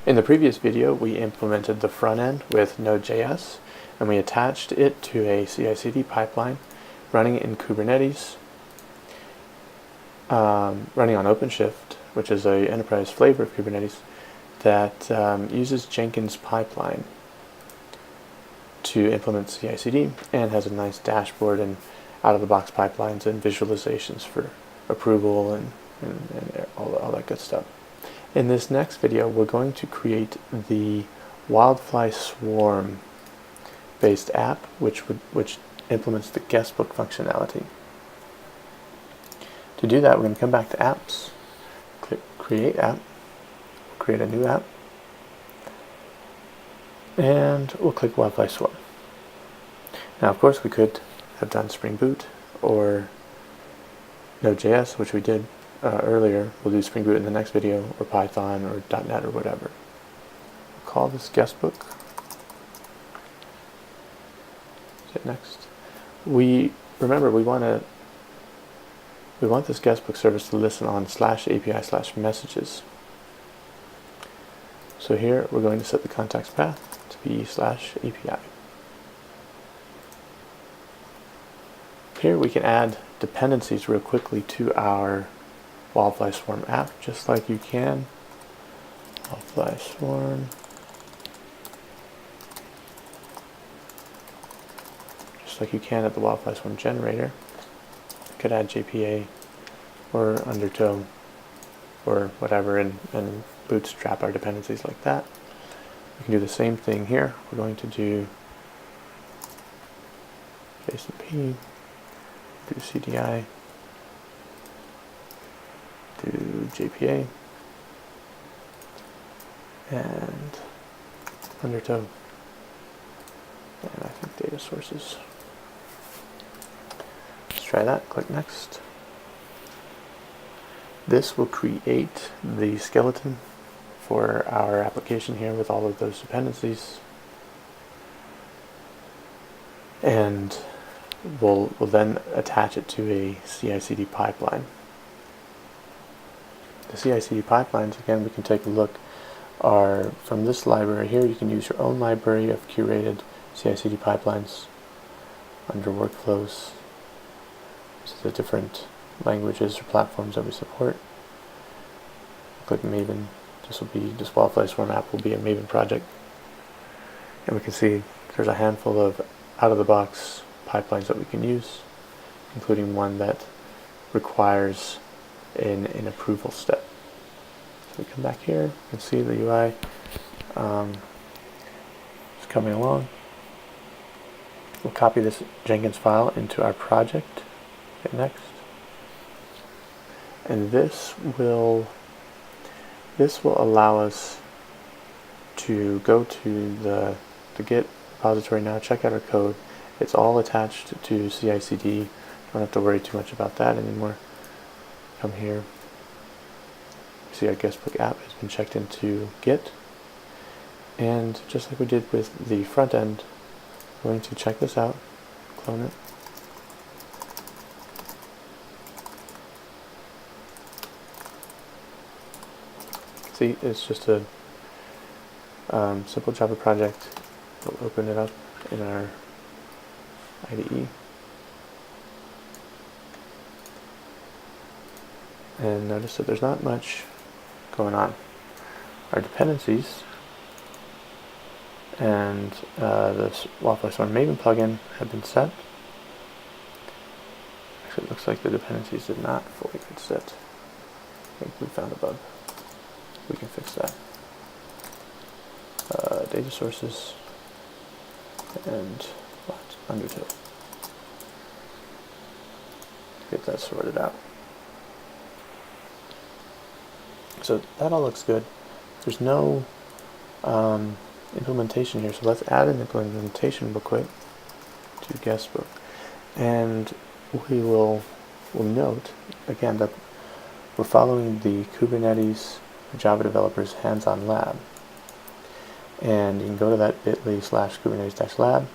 In the previous video, we implemented the front end with Node.js, and we attached it to a CI/CD pipeline running in Kubernetes, running on OpenShift, which is an enterprise flavor of Kubernetes that uses Jenkins pipeline to implement CI/CD and has a nice dashboard and out-of-the-box pipelines and visualizations for approval and all that good stuff. In this next video, we're going to create the WildFly Swarm based app, which implements the guestbook functionality. To do that, we're going to come back to Apps, click Create App, create a new app, and we'll click WildFly Swarm. Now, of course, we could have done Spring Boot or Node.js, which we did earlier. We'll do Spring Boot in the next video, or Python, or .NET, or whatever. We'll call this guestbook. Hit next. Remember we want this guestbook service to listen on /API/messages. So here we're going to set the context path to be /API. Here we can add dependencies real quickly to our WildFly Swarm app, just like you can. WildFly Swarm. Just like you can at the WildFly Swarm generator. You could add JPA or Undertow or whatever and bootstrap our dependencies like that. We can do the same thing here. We're going to do JSONP, do CDI, do JPA, and Undertow, and I think data sources. Let's try that. Click Next. This will create the skeleton for our application here with all of those dependencies, and we'll then attach it to a CI/CD pipeline. The CI/CD pipelines, again, we can take a look, are from this library here. You can use your own library of curated CI/CD pipelines under workflows. So the different languages or platforms that we support. Click Maven. This WildFly Swarm app will be a Maven project. And we can see there's a handful of out-of-the-box pipelines that we can use, including one that requires an approval step. So we come back here, you can see the UI is coming along. We'll copy this Jenkins file into our project. Hit Next. And this will allow us to go to the Git repository now, check out our code. It's all attached to CI/CD. Don't have to worry too much about that anymore. Come here. See our guestbook app has been checked into Git. And just like we did with the front end, we're going to check this out, clone it. See, it's just a simple Java project. We'll open it up in our IDE. And notice that there's not much going on. Our dependencies and the WildFly Swarm Maven plugin have been set. Actually, it looks like the dependencies did not fully get set. I think we found a bug. We can fix that. Data sources and Undertow. Get that sorted out. So that all looks good. There's no implementation here, so let's add an implementation real quick to guestbook. And we'll note again that we're following the Kubernetes Java Developers Hands-on Lab. And you can go to that bit.ly/Kubernetes-lab.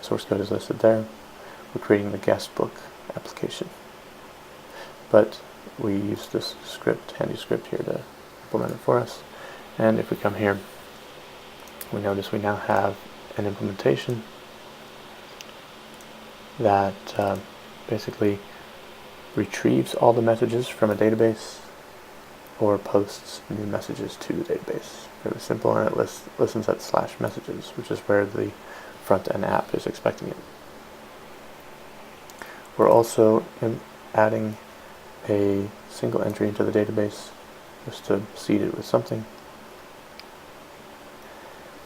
Source code is listed there. We're creating the guestbook application. But we use this script, handy script here to implement it for us. And if we come here, we notice we now have an implementation that basically retrieves all the messages from a database or posts new messages to the database. Really simple, and it listens at /messages, which is where the front-end app is expecting it. We're also adding a single entry into the database just to seed it with something.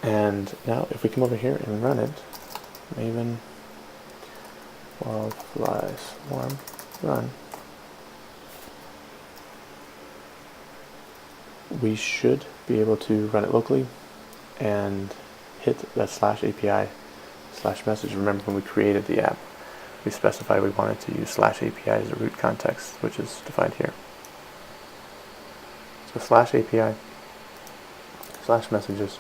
And now if we come over here and run it, Maven WildFly swarm run, we should be able to run it locally and hit that /API /message. Remember, when we created the app, we specified we wanted to use /API as a root context, which is defined here. So /API /messages,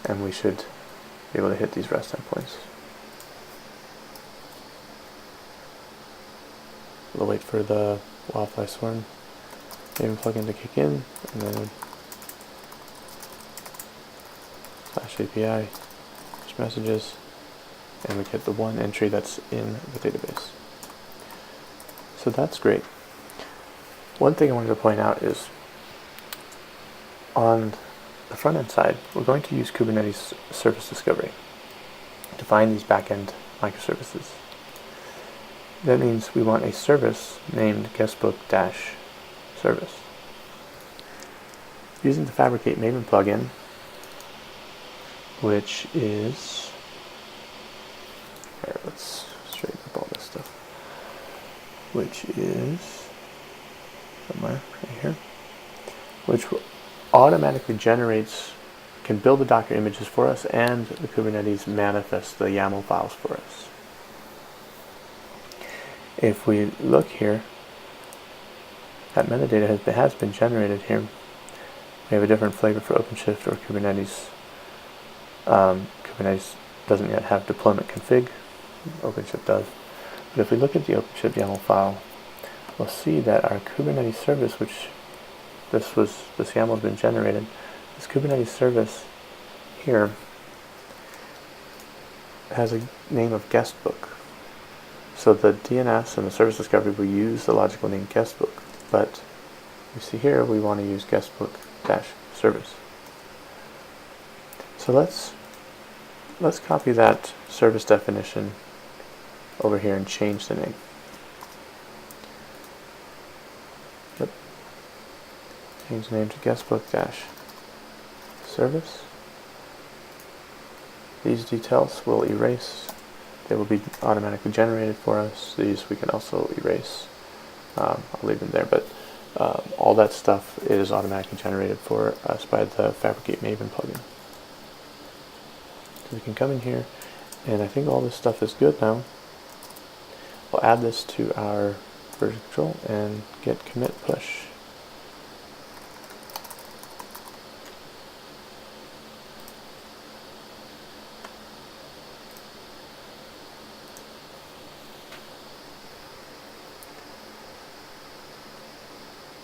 and we should be able to hit these REST endpoints. We'll wait for the WildFly swarm Maven plugin to kick in, and then /API messages, and we get the one entry that's in the database. So that's great. One thing I wanted to point out is on the front end side, we're going to use Kubernetes service discovery to find these backend microservices. That means we want a service named guestbook-service. Using the Fabric8 Maven plugin, which is, here, let's straighten up all this stuff, which is somewhere right here, which automatically generates, can build the Docker images for us, and the Kubernetes manifests the YAML files for us. If we look here, that metadata has been generated here. We have a different flavor for OpenShift or Kubernetes. Kubernetes doesn't yet have deployment config. OpenShift does. But if we look at the OpenShift YAML file, we'll see that our Kubernetes service, which this YAML has been generated, this Kubernetes service here has a name of guestbook. So the DNS and the service discovery will use the logical name guestbook, but you see here we want to use guestbook-service. So let's copy that service definition over here and change the name. Yep. Change the name to guestbook-service. These details will erase. They will be automatically generated for us. These we can also erase. I'll leave them there, but all that stuff is automatically generated for us by the Fabric8 Maven plugin. So we can come in here, and I think all this stuff is good now. We'll add this to our version control and git commit push.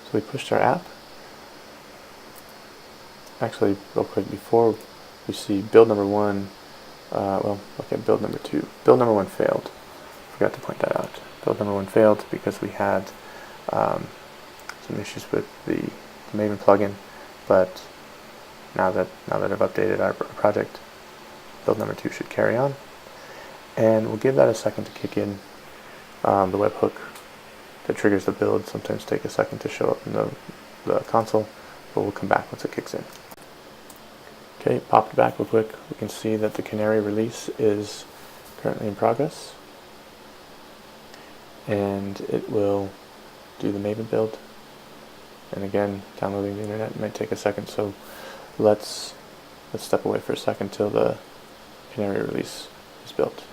So we pushed our app. Actually, real quick, before we see build number 1, well, look at build number 2. Build number 1 failed. Forgot to point that out. Build number 1 failed because we had some issues with the Maven plugin, but now that I've updated our project, build number 2 should carry on. And we'll give that a second to kick in. The webhook that triggers the build sometimes take a second to show up in the console, but we'll come back once it kicks in. Okay, popped back real quick. We can see that the Canary release is currently in progress, and it will do the Maven build. And again, downloading the internet might take a second, so let's step away for a second till the Canary release is built.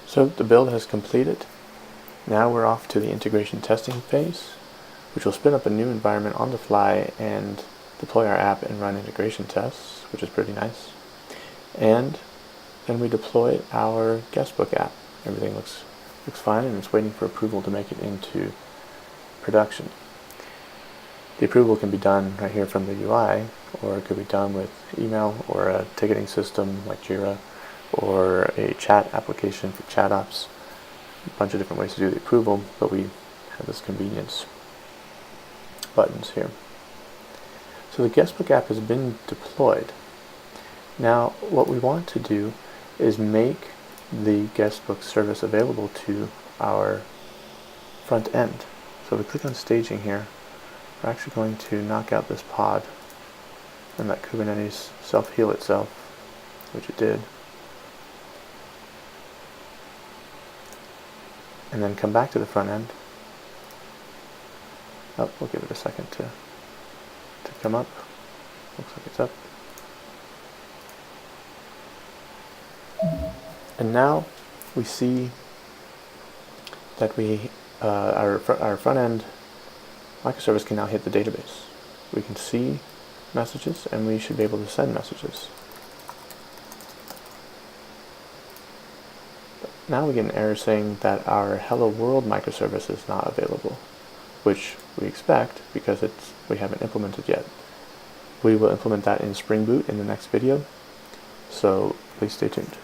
So the build has completed. Now we're off to the integration testing phase, which will spin up a new environment on the fly and deploy our app and run integration tests, which is pretty nice. And then we deploy our guestbook app. Everything looks fine, and it's waiting for approval to make it into production. The approval can be done right here from the UI, or it could be done with email or a ticketing system like Jira, or a chat application for chat ops. A bunch of different ways to do the approval, but we have this convenience buttons here. So the guestbook app has been deployed. Now what we want to do is make the guestbook service available to our front end. So we click on staging here. We're actually going to knock out this pod and let Kubernetes self-heal itself, which it did. And then come back to the front end. Oh, we'll give it a second to come up. Looks like it's up. And now we see that our front end microservice can now hit the database. We can see messages, and we should be able to send messages. But now we get an error saying that our Hello World microservice is not available, which we expect because we haven't implemented yet. We will implement that in Spring Boot in the next video, so please stay tuned.